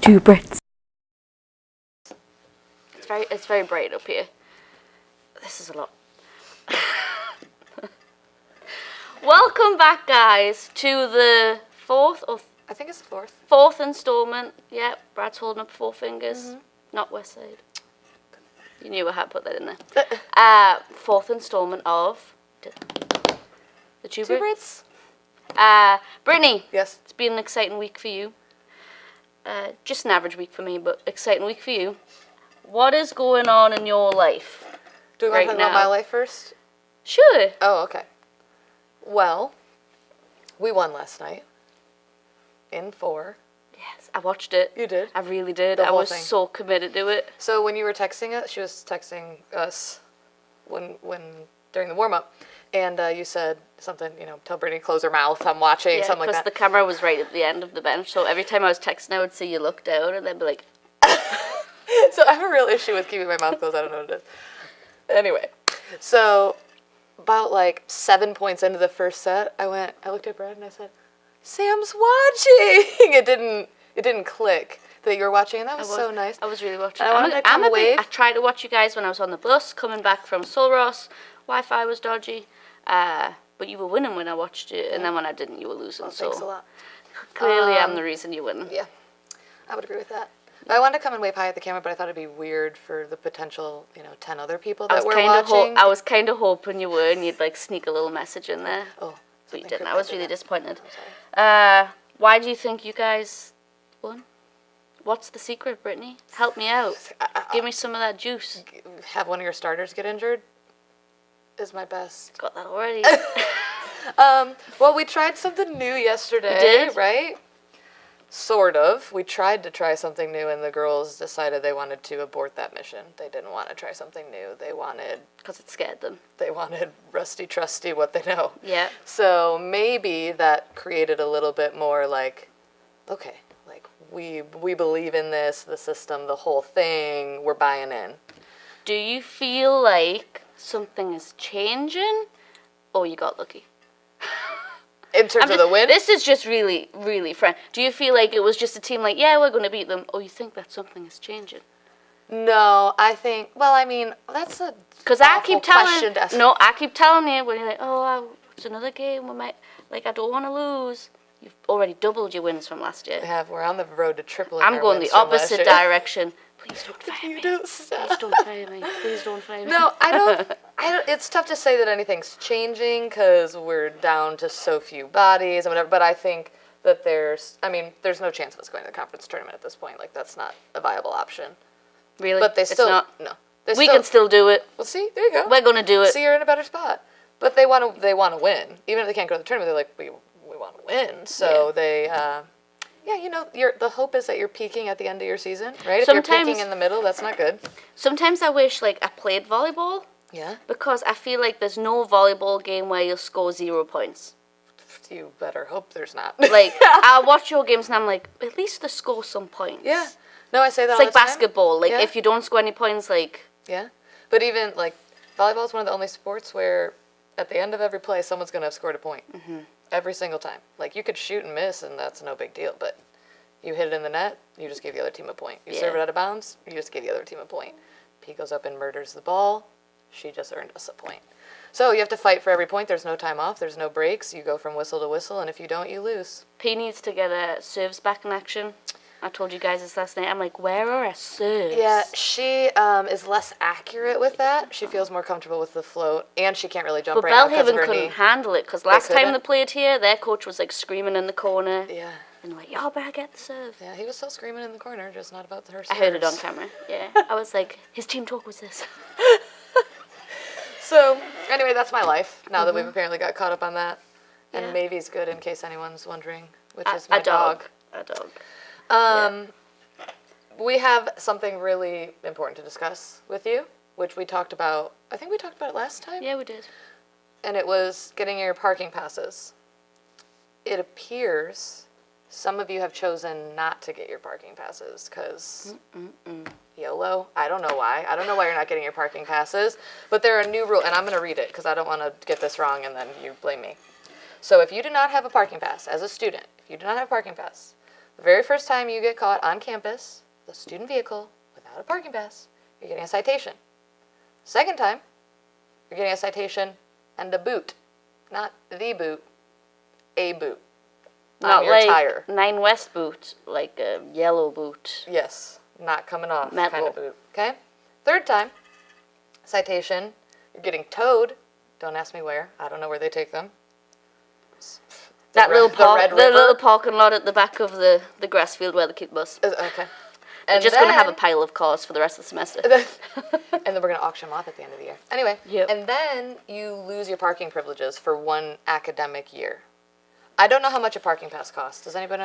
two Brits. It's very bright up here. This is a lot. Welcome back, guys, to the I think it's the fourth installment. Yeah, Brad's holding up four fingers. Not West Side. You knew I had to put that in there. Fourth installment of the Two Brits. Brittany. Yes. It's been an exciting week for you. Just an average week for me, but exciting week for you. What is going on in your life? Do we want to talk about my life first? Sure. Oh, okay. Well, we won last night. In 4. Yes, I watched it. You did? I really did. The I whole was thing. so committed to it. So when you were texting us, she was texting us when during the warm-up, and you said something, tell Brittany to close her mouth, I'm watching, something like that. Because the camera was right at the end of the bench, so every time I was texting, I would see you look down, and then be like... So I have a real issue with keeping my mouth closed. I don't know what it is. Anyway, so about like 7 points into the first set, I looked at Brad and I said, Sam's watching. It didn't click that you were watching, and that was so nice. I was really watching. I tried to watch you guys when I was on the bus coming back from Solros. Wi-Fi was dodgy, but you were winning when I watched it, and then when I didn't, you were losing. Well, thanks a lot. Clearly, I'm the reason you win. Yeah, I would agree with that. I wanted to come and wave hi at the camera, but I thought it'd be weird for the potential, 10 other people that were watching. I was kind of hoping you were, and you'd like sneak a little message in there. Oh, but you didn't. I was really disappointed. I'm sorry. Why do you think you guys won? What's the secret, Brittany? Help me out. Give me some of that juice. Have one of your starters get injured is my best. Got that already. Well, we tried something new yesterday. We did? Right? Sort of. We tried to try something new, and the girls decided they wanted to abort that mission. They didn't want to try something new. Because it scared them. They wanted rusty trusty what they know. Yeah. So maybe that created a little bit more like, okay, like we believe in this, the system, the whole thing, we're buying in. Do you feel like something is changing, or you got lucky? In terms of the win? This is just really, really friend. Do you feel like it was just a team like, yeah, we're going to beat them, or you think that something is changing? No, I think, that's a Because I keep telling you, when you're like, it's another game, I don't want to lose. You've already doubled your wins from last year. We have. We're on the road to tripling. I'm going the opposite direction. Please don't fire me. Please don't fire me. Please don't fire me. No, I don't. It's tough to say that anything's changing because we're down to so few bodies and whatever. But I think that there's no chance of us going to the conference tournament at this point. Like, that's not a viable option. Really? But It's not? No. We can still do it. Well, see, there you go. We're going to do it. See, you're in a better spot. But they want to win. Even if they can't go to the tournament, they're like, we want to win. So they, the hope is that you're peaking at the end of your season, right? If you're peaking in the middle, that's not good. Sometimes I wish, I played volleyball. Yeah. Because I feel like there's no volleyball game where you'll score 0 points. You better hope there's not. I watch your games and I'm like, at least they score some points. Yeah. No, I say that it's all like the time. basketball. If you don't score any points, Yeah. But even, volleyball is one of the only sports where at the end of every play, someone's going to have scored a point. Mm-hmm. Every single time. You could shoot and miss, and that's no big deal, but you hit it in the net, you just gave the other team a point. You serve it out of bounds, you just gave the other team a point. P goes up and murders the ball, she just earned us a point. So you have to fight for every point. There's no time off, there's no breaks. You go from whistle to whistle, and if you don't, you lose. P needs to get her serves back in action. I told you guys this last night. I'm like, where are her serves? Yeah, she is less accurate with that. She feels more comfortable with the float, and she can't really jump but right now because of Belhaven her couldn't knee. handle it, because last time they played here, their coach was screaming in the corner. Yeah. And like, y'all better get the serve. Yeah, he was still screaming in the corner, just not about her serves. I heard it on camera. Yeah. I was like, his team talk was this. So, anyway, that's my life, now that we've apparently got caught up on that. And Mavy's good, in case anyone's wondering, which is my dog. A dog. We have something really important to discuss with you, which we talked about, I think we talked about it last time? Yeah, we did. And it was getting your parking passes. It appears some of you have chosen not to get your parking passes because YOLO. I don't know why. I don't know why you're not getting your parking passes. But there are a new rule, and I'm going to read it because I don't want to get this wrong and then you blame me. So if you do not have a parking pass as a student, if you do not have a parking pass, The very first time you get caught on campus with a student vehicle without a parking pass, you're getting a citation. Second time, you're getting a citation and a boot. Not the boot, a boot. Not your like tire. 9 West boot, like a yellow boot. Yes, not coming off Metal. kind of boot. Okay? Third time, citation, you're getting towed. Don't ask me where. I don't know where they take them. That the little parking lot at the back of the grass field where the kid bus. Okay. We're just going to have a pile of cars for the rest of the semester. And then we're going to auction them off at the end of the year. Anyway, Yep. And then you lose your parking privileges for 1 academic year. I don't know how much a parking pass costs. Does anybody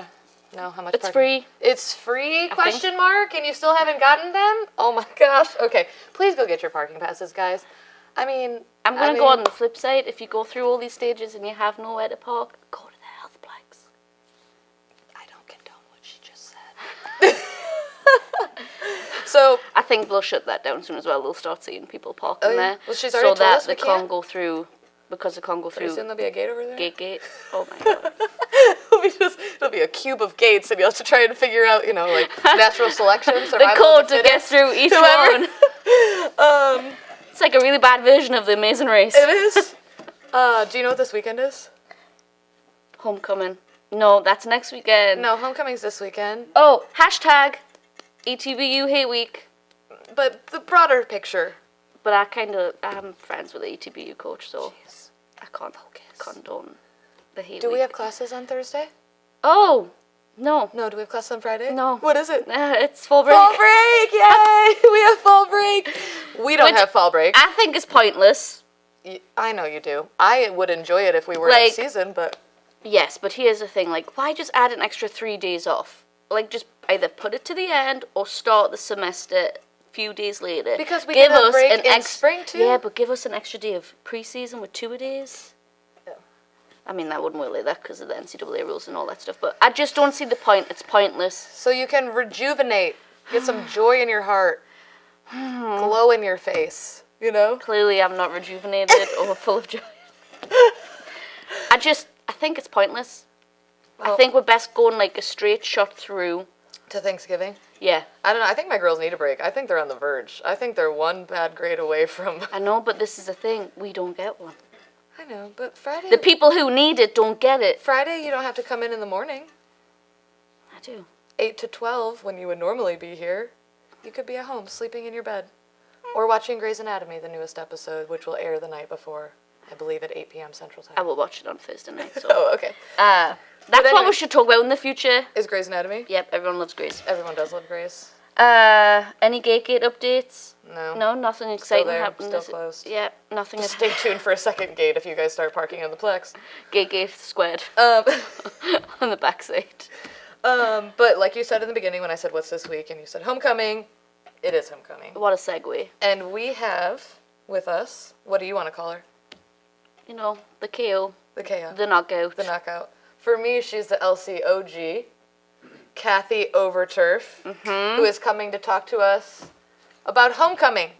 know how much? It's free. It's free? Question mark? And you still haven't gotten them? Oh my gosh. Okay, please go get your parking passes, guys. I mean, I'm going to go on the flip side. If you go through all these stages and you have nowhere to park, go to the health plaques. I don't condone what she just said. So I think they'll shut that down soon as well. They'll start seeing people parking there. Well, she's already so told that us we they can't can't. go through, because they can't go Pretty through soon there'll be a gate over there. gate. Oh my god. It'll be a cube of gates, and you'll have to try and figure out, like natural selection. The code to get through each one. It's like a really bad version of the Amazing Race. It is. Do you know what this weekend is? Homecoming. No, that's next weekend. No, homecoming's this weekend. Oh, hashtag ETBU Hate Week. But the broader picture. But I'm friends with the ETBU coach, so Jeez. I can't condone the hate Do week. we have classes on Thursday? Oh, no. No, do we have classes on Friday? No. What is it? It's fall break. Fall break! Yay! We have fall break. We don't have fall break. I think it's pointless. I know you do. I would enjoy it if we were in season, but... Yes, but here's the thing, why just add an extra 3 days off? Just either put it to the end or start the semester a few days later. Because we get a break in spring, too? Yeah, but give us an extra day of pre-season with 2 days. Yeah. I mean, that wouldn't work like that because of the NCAA rules and all that stuff, but I just don't see the point. It's pointless. So you can rejuvenate, get some joy in your heart, glow in your face, Clearly, I'm not rejuvenated or full of joy. I think it's pointless. Well, I think we're best going a straight shot through. To Thanksgiving? Yeah. I don't know. I think my girls need a break. I think they're on the verge. I think they're one bad grade away from... I know, but this is the thing. We don't get one. I know, but Friday... The people who need it don't get it. Friday, you don't have to come in the morning. I do. 8 to 12, when you would normally be here, you could be at home, sleeping in your bed. Or watching Grey's Anatomy, the newest episode, which will air the night before, I believe at 8 p.m. Central Time. I will watch it on Thursday night. So. Oh, okay. That's anyway, what we should talk about in the future. Is Grey's Anatomy? Yep, everyone loves Grey's. Everyone does love Grey's. Any Gate updates? No. No, nothing exciting there, happened. still closed. Yeah, nothing. Just stay tuned for a second gate if you guys start parking on the Plex. Gate squared Um, on the backside. but like you said in the beginning when I said what's this week, and you said homecoming, it is homecoming. What a segue. And we have with us, what do you want to call her? The KO. The KO. The knockout. The knockout. For me, she's the LCOG, Kathy Overturf, who is coming to talk to us about homecoming.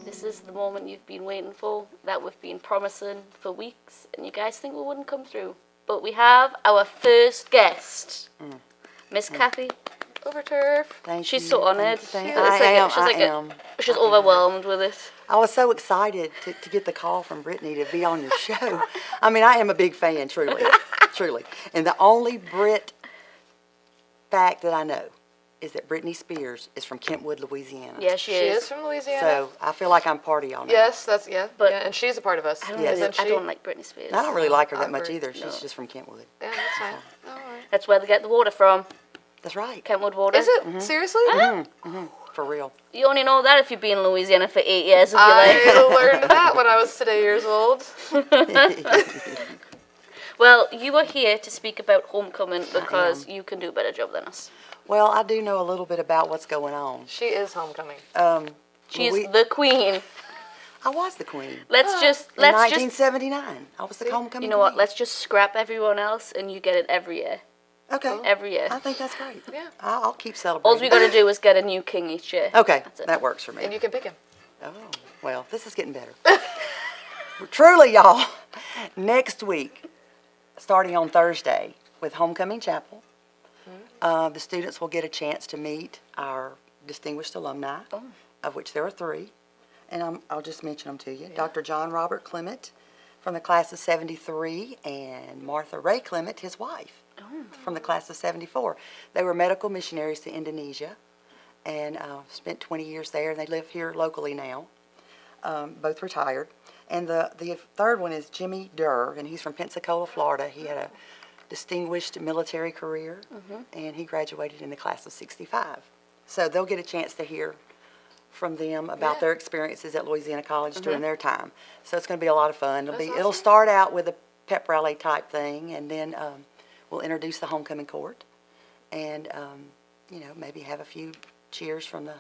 This is the moment you've been waiting for, that we've been promising for weeks, and you guys think we wouldn't come through. But we have our first guest, Miss Kathy Overturf. Thank She's you. so honoured. I am. She's overwhelmed with it. I was so excited to get the call from Brittany to be on your show. I mean, I am a big fan, truly, truly. And the only Brit fact that I know is that Britney Spears is from Kentwood, Louisiana. Yeah, She is from Louisiana. So I feel like I'm party on her. Yes, But- and she's a part of us. I don't, Yes. really, Isn't I she? don't like Britney Spears. I don't really like her that much Awkward. either. She's No. just from Kentwood. Yeah, that's fine. All right. That's where they get the water from, That's right. Kentwood water. Is it? Seriously? For real. You only know that if you've been in Louisiana for 8 years of your life. I learned that when I was today years old. Well, you are here to speak about homecoming because you can do a better job than us. Well, I do know a little bit about what's going on. She is homecoming. She's the queen. I was the queen. Let's just In 1979. I was the homecoming you know what? queen. Let's just scrap everyone else, and you get it every year. Okay. Every year. I think that's great. Yeah. I'll keep All celebrating. we got to do is get a new king each year. Okay, That's it. that works for me. And you can pick him. Oh, well, this is getting better. Truly, y'all, next week, starting on Thursday, with Homecoming Chapel. The students will get a chance to meet our distinguished alumni, of which there are 3. And I'll just mention them to you. Dr. John Robert Clement from the class of 73, and Martha Ray Clement, his wife, from the class of 74. They were medical missionaries to Indonesia and spent 20 years there, and they live here locally now, both retired. And the third one is Jimmy Durr, and he's from Pensacola, Florida. He had a distinguished military career, and he graduated in the class of 65. So they'll get a chance to hear from them about their experiences at Louisiana College during their time. So it's going to be a lot of fun. It'll start out with a pep rally type thing, and then we'll introduce the homecoming court, and you know, maybe have a few cheers from the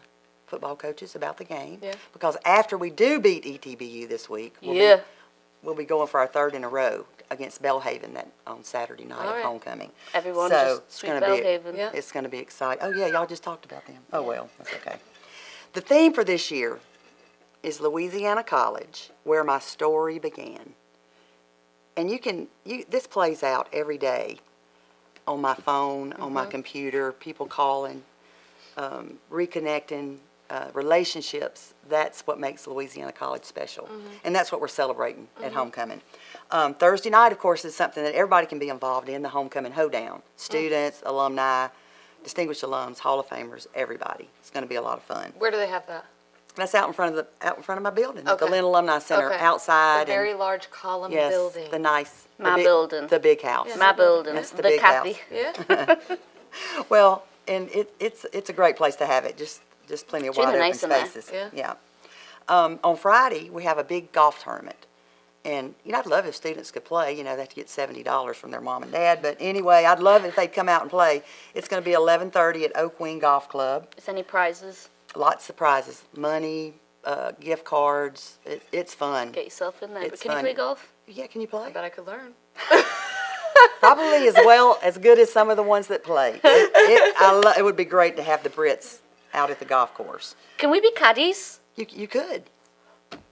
football coaches about the game. Yeah. Because after we do beat ETBU this week, we'll be going for our 3rd in a row against Belhaven on Saturday night of homecoming. Everyone so just sweet Belhaven. It's going to be exciting. Oh yeah, y'all just talked about them. Oh well, that's okay. The theme for this year is Louisiana College, where my story began. And this plays out every day on my phone, on my computer, people calling, reconnecting, relationships. That's what makes Louisiana College special. And that's what we're celebrating at homecoming. Thursday night, of course, is something that everybody can be involved in, the homecoming hoedown. Students, alumni, distinguished alums, Hall of Famers, everybody. It's going to be a lot of fun. Where do they have that? That's out in front of my building, at the Lynn Alumni Center, outside. The very large column building. The nice, building. the big house. My building. That's the the big Kathy. house. Yeah. Well, and it's a great place to have it. Just plenty of It's really wide open nice in there. spaces. Yeah. On Friday we have a big golf tournament, and I'd love if students could play. They have to get $70 from their mom and dad, but anyway, I'd love if they'd come out and play. It's going to be 11:30 at Oak Wing Golf Club. Is any prizes? Lots of prizes, money, gift cards. It's fun. Get yourself in there. It's But can fun. you play golf? Yeah, can you play? I bet I could learn. Probably as good as some of the ones that play. It would be great to have the Brits out at the golf course. Can we be caddies? You could.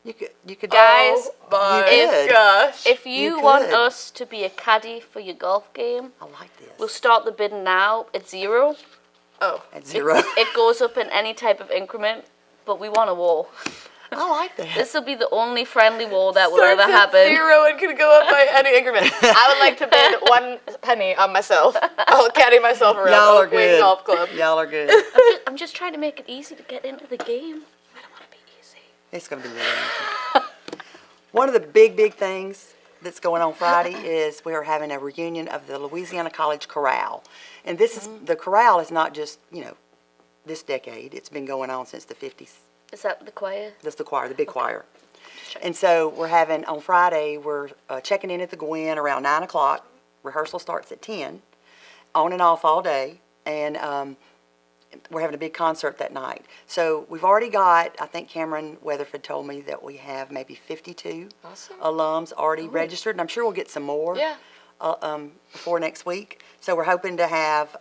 You could. Guys, Oh my you could. gosh. If you You want could. us to be a caddy for your golf game, I like this. we'll start the bidding now at 0. Oh. At 0. It goes up in any type of increment, but we want a wall. I like that. This will be the only friendly wall that will Starts ever at happen. 0 and can go up by any increment. I would like to bid 1 penny on myself. I'll caddy myself around Y'all are Oak Wing good. Golf Club. Y'all are good. I'm just trying to make it easy to get into the game. I don't want to be easy. It's going to be really easy. One of the big things that's going on Friday is we are having a reunion of the Louisiana College Chorale. And this is, the chorale is not just, this decade. It's been going on since the 50s. Is that the choir? That's the choir, the big choir. checking. And so we're having, on Friday, we're checking in at the Gwen around 9 o'clock. Rehearsal starts at 10, on and off all day. And we're having a big concert that night. So we've already got, I think Cameron Weatherford told me that we have maybe 52 Awesome. alums already registered. And I'm sure we'll get some more Yeah. before next week. So we're hoping to have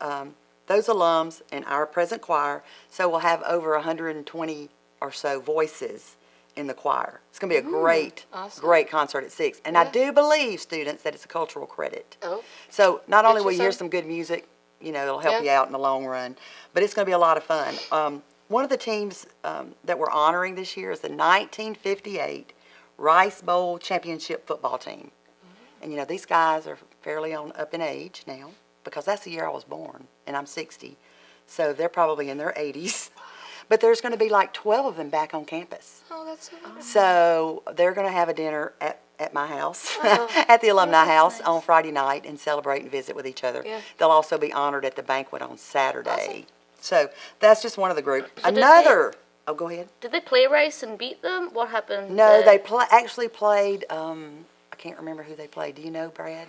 those alums and our present choir. So we'll have over 120 or so voices in the choir. It's going to be a great, awesome. great concert at 6. And I Yeah. do believe, students, that it's a cultural credit. Oh. So not only Get will you you hear some. some good music, it'll help Yeah. you out in the long run, but it's going to be a lot of fun. One of the teams that we're honoring this year is the 1958 Rice Bowl Championship football team. And these guys are fairly up in age now, because that's the year I was born, and I'm 60. So they're probably in their 80s. But there's going to be like 12 of them back on campus. Oh, that's so nice. So they're going to have a dinner at my house, at the alumni house on Friday night, and celebrate and visit with each other. Yeah. They'll also be honored at the banquet on Saturday. So that's just one of the group. So did Another, oh, go ahead. Did they play Rice and beat them? What happened? No, there? they actually played, I can't remember who they played. Do you know, Brad,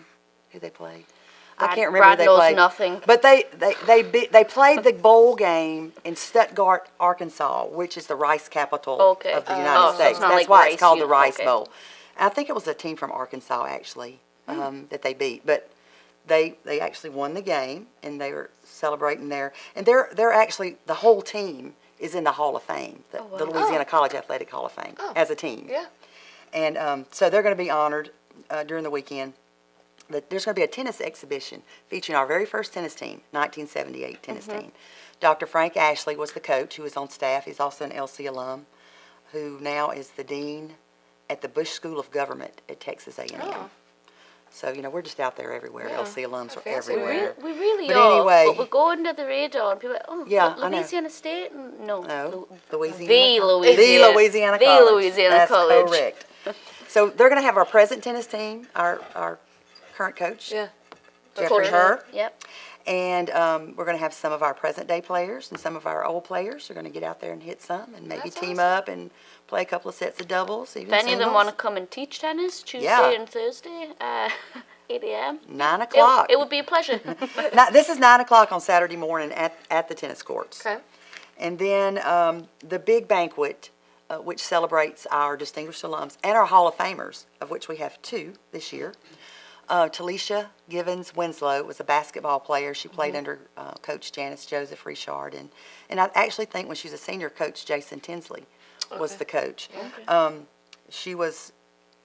who they played? I can't remember Brad who they knows played. nothing. But they played the bowl game in Stuttgart, Arkansas, which is the rice capital Okay. of the Oh, United so it's States. not That's like why Rice it's called the Youth. Rice Okay. Bowl. I think it was a team from Arkansas, actually, that they beat. But they actually won the game, and they were celebrating there. And they're actually, the whole team is in the Hall of Fame, the Louisiana College Athletic Hall of Fame, as a team. Yeah. And so they're going to be honored during the weekend. there's going to be a tennis exhibition featuring our very first tennis team, 1978 tennis team. Dr. Frank Ashley was the coach who was on staff. He's also an LC alum who now is the dean at the Bush School of Government at Texas A&M. Oh. So, we're just out there everywhere. Yeah. LC alums are Fancy. everywhere. We really But are. anyway- But we're going under the radar, and people are like, oh, Yeah, I know. Louisiana State? No. No, Louisiana. The Louisiana. The Louisiana The College. Louisiana That's College. correct. So they're going to have our present tennis team, our current coach, Yeah. Jeffrey Coach Herr. Yep. And we're going to have some of our present-day players and some of our old players are going to get out there and hit some and maybe That's team awesome. up and play a couple of sets of doubles, even If any of them singles. want to come and teach tennis Tuesday Yeah. and Thursday, 8 a.m. 9 o'clock. It would be a pleasure. This is 9 o'clock on Saturday morning at the tennis courts. Okay. And then the big banquet, which celebrates our distinguished alums and our Hall of Famers, of which we have 2 this year. Talisha Givens Winslow was a basketball player. She played under Coach Janice Joseph Richard. And I actually think when she was a senior, Coach Jason Tinsley was Okay. the coach. She was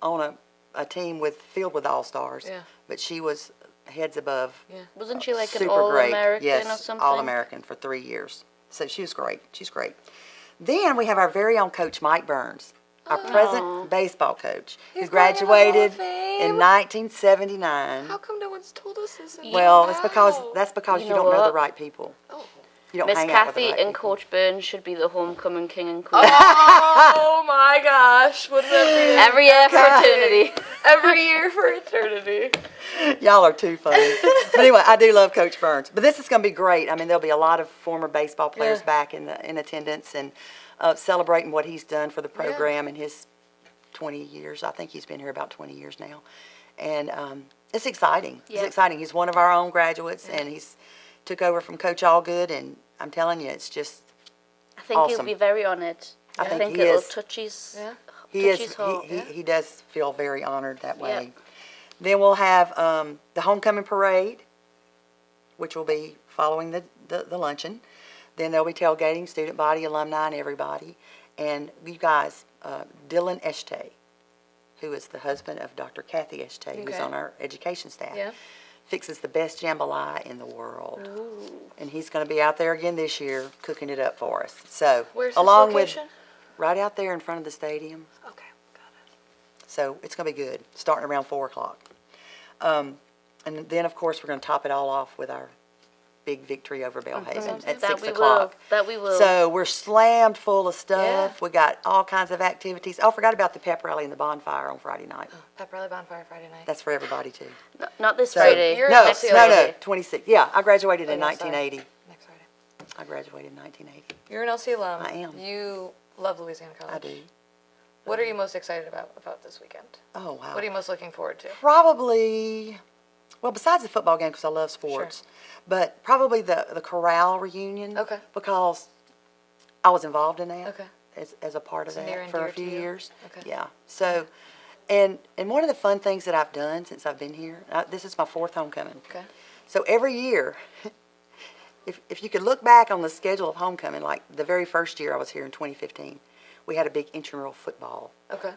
on a team filled with all-stars, Yeah. but she was heads above. Yeah. Wasn't she like an Super great. All-American Yes, or something? All-American for 3 years. So she was great. She's great. Then we have our very own coach, Mike Burns, our present baseball coach, who He's going to the Hall of graduated Fame. in 1979. How come no one's told us this? Well, it's because Wow. that's because You you know don't know the what? right people. Oh. You don't Miss hang out with the Kathy right and people. Coach Burns should be the homecoming king and queen. Oh my gosh! Wouldn't that Every year for eternity. be every year for eternity? Y'all are too funny. But anyway, I do love Coach Burns. But this is going to be great. I mean, there'll be a lot of former baseball players Yeah. back in attendance and celebrating what he's done for the program in his 20 years. I think he's been here about 20 years now. And it's exciting. It's Yep. exciting. He's one of our own graduates, and he's took over from Coach Allgood, and I'm telling you, it's just I think Awesome. he'll be very honoured. I think he it'll is. touch his, Yeah. he touch is his heart. he does feel very honored that way. Yep. Then we'll have the homecoming parade, which will be following the luncheon. Then there'll be tailgating, student body, alumni, and everybody. And you guys, Dylan Eshtay, who is the husband of Dr. Kathy Eshtay, who's Okay. on our education staff, Yeah. fixes the best jambalaya in the world. Ooh. And he's going to be out there again this year cooking it up for us. So, Where's this along location? with right out there in front of the stadium. Okay, got it. So it's going to be good, starting around 4 o'clock. And then, of course, we're going to top it all off with our big victory over Belhaven at That 6 we o'clock. will. That we will. So we're slammed full of stuff. Yeah. We got all kinds of activities. Oh, I forgot about the pep rally and the bonfire on Friday night. Pep Rally Bonfire Friday night. That's for everybody, too. Not this So- Friday. you're No, next no, Friday. 26. Yeah, I graduated in Oh, yeah, sorry. 1980. Next Friday. I graduated in 1980. You're an LC alum. I am. You love Louisiana College. I do. What are you most excited about this weekend? Oh, wow. What are you most looking forward to? Probably, well, besides the football game, because I love sports, but probably the chorale reunion. Okay. Because I was involved in that. Okay. As a part of So near that and for dear a few to you. years. Okay. Yeah. So, and one of the fun things that I've done since I've been here, this is my 4th homecoming. Okay. So every year, if you could look back on the schedule of homecoming, like the very first year I was here in 2015, we had a big intramural football, Okay.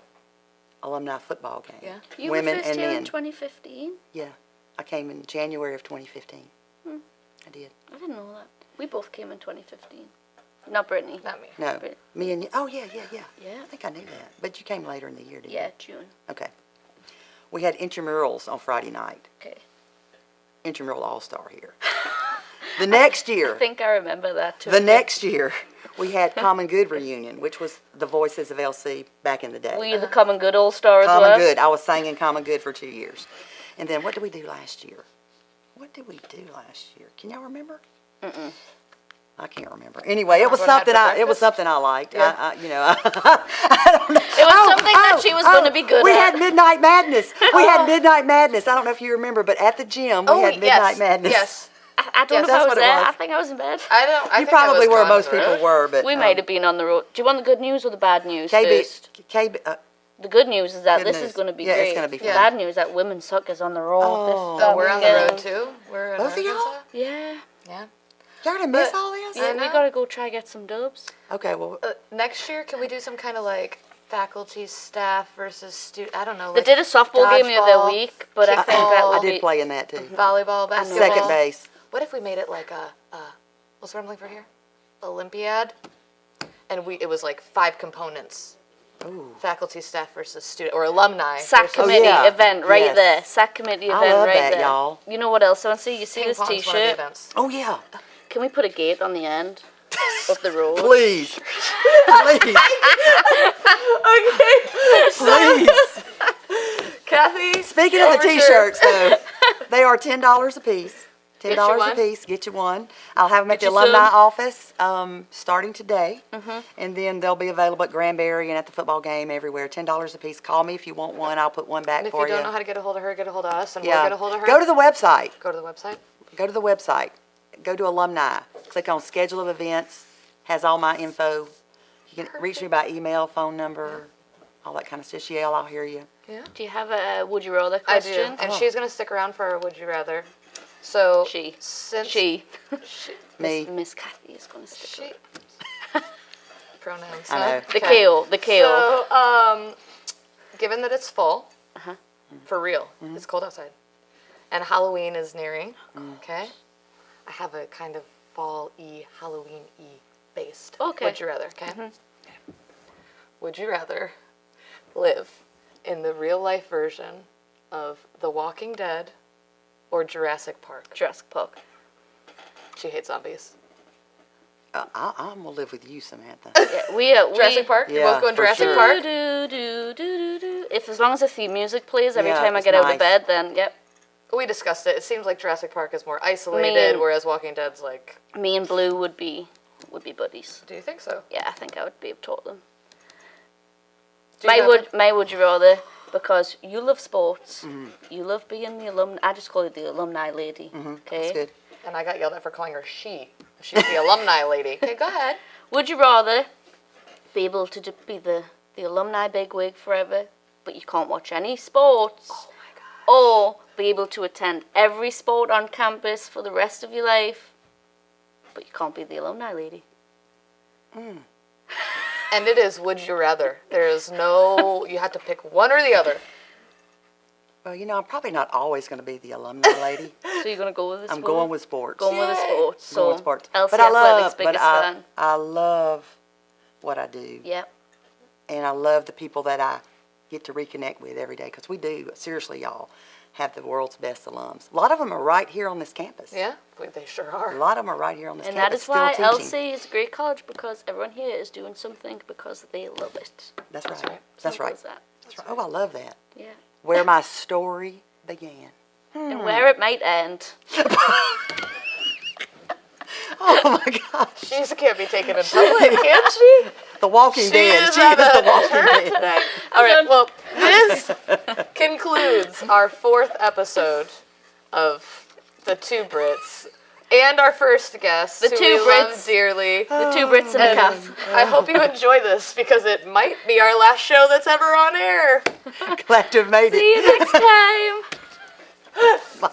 alumni football game. Yeah. You Women were first and here men. in 2015? Yeah. I came in January of 2015. I did. I didn't know that. We both came in 2015. Not Brittany. Not me. No, But- me and you. Oh, yeah. Yeah. I think I knew that. But you came later in the year, didn't Yeah, you? June. Okay. We had intramurals on Friday night. Okay. Intramural All-Star here. The next year, I think I remember that too. the next year, we had Common Good reunion, which was the voices of LC back in the day. Were you the Common Good All-Star as Common well? Good. I was singing Common Good for 2 years. And then what did we do last year? What did we do last year? Can y'all remember? I can't remember. Anyway, it was What happened something at it was breakfast? something I liked. Yeah. I don't know. It was something that she was going to be good we at. had Midnight Madness. We had Midnight Madness. I don't know if you remember, but at the gym we had Midnight Madness. Yes. I don't know Yes, if that's I was what it there. was. I think I was in bed. I don't. I You think I probably was were. gone Most for it. people were, but We might have been on the road. Do you want the good news or the bad news first? The good news is that Good this news. is going to be Yeah, great. it's gonna be The fun. bad news is that women's soccer's on the road. Oh. this Oh, we're on the weekend. road too. We're in Both of y'all? Arkansas. Yeah. Yeah. Y'all gonna miss But- all this? Yeah, I we know. got to go try get some dubs. Okay, well, Next year, can we do some kind of like faculty, staff versus student. I don't know. They did a softball game the other dodgeball, week, but I think that kickball. will I be... did play in that too. Volleyball, basketball. Second base. What if we made it like what's what I'm looking for here? Olympiad, and it was like 5 components. Ooh. Faculty, staff versus student, or alumni. SAC versus- committee yeah. event right Yes. there. SAC committee I event love right that, there. y'all. You know what else I want to see? You see Ping this pong's one of the T-shirt? events. Oh yeah. Can we put a gate on the end of the road? Please. Please. Okay. Please. Kathy. Speaking of the over here. T-shirts, though, they are $10 a piece. Get $10 you a one. piece. Get you one. I'll have them at the Get you alumni some. office starting today, and then they'll be available at Granbury and at the football game everywhere. $10 a piece. Call me if you want one. I'll put one back And if for you don't know how to get a hold of her, get a hold of us, and we'll Yeah. get a hold of her. Go to the website. Go to the website. Go to the website. Go to alumni. Click on schedule of events. Has all my info. You can reach me by email, phone number, all that kind of stuff. Yeah, I'll hear you. Yeah. Do you have a would you rather I do, question? and she's gonna stick around for Would You Rather. So She. since She. Me. Miss Kathy is going to stick she around. pronouns. I huh? know. The Okay. KO. The KO. So, given that it's fall, Uh-huh. for real, it's cold outside, and Halloween is nearing. Mm. Okay, I have a kind of fall-y, Halloween-y based. Okay. Would you rather? Okay. Would you rather live in the real-life version of The Walking Dead or Jurassic Park? Jurassic Park. She hates zombies. I'm gonna live with you, Samantha. Yeah, we Jurassic Park. You're Yeah, both going for Jurassic sure. Park. If as long as the theme music plays every Yeah, time I it's get out nice. of bed, then yep. We discussed it. It seems like Jurassic Park is more isolated, Me- whereas Walking Dead's like. Me and Blue would be buddies. Do you think so? Yeah, I think I would be able to taught them. Do you have My would you rather, because you love sports, Mm-hmm. you love being the alumni. I just call you the alumni lady. Okay. That's good. And I got yelled at for calling her she. She's the alumni lady. Okay, go ahead. Would you rather be able to be the alumni bigwig forever, but you can't watch any sports, Oh my god. or be able to attend every sport on campus for the rest of your life, but you can't be the alumni lady? And it is would you rather. There is no, you have to pick one or the other. Well, I'm probably not always gonna be the alumni lady. So you're gonna go with the I'm sport? going with sports. Going with the Yay. sports. So Going with sports. Elsie But I Athletics love, biggest fan. I love what I do, Yep. and I love the people that I get to reconnect with every day. Because we do, seriously, y'all, have the world's best alums. A lot of them are right here on this campus. Yeah, they sure A are. lot of them are right here on this And that campus. is why still teaching. LC is a great college, because everyone here is doing something because they love it. That's right. right. That's Simple right. as that. That's right. Oh, I love that. Yeah. Where my story began. And where it might end. Oh my gosh. She can't be taken in public, can she? The Walking Dead. is She is at the Walking Dead. All right, well, this concludes our 4th episode of The Two Brits and our first guest, The who Two we love Brits. dearly. The two Brits and a And calf. I hope you enjoy this because it might be our last show that's ever on air. Glad to have made it. See you next time. My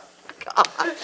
God.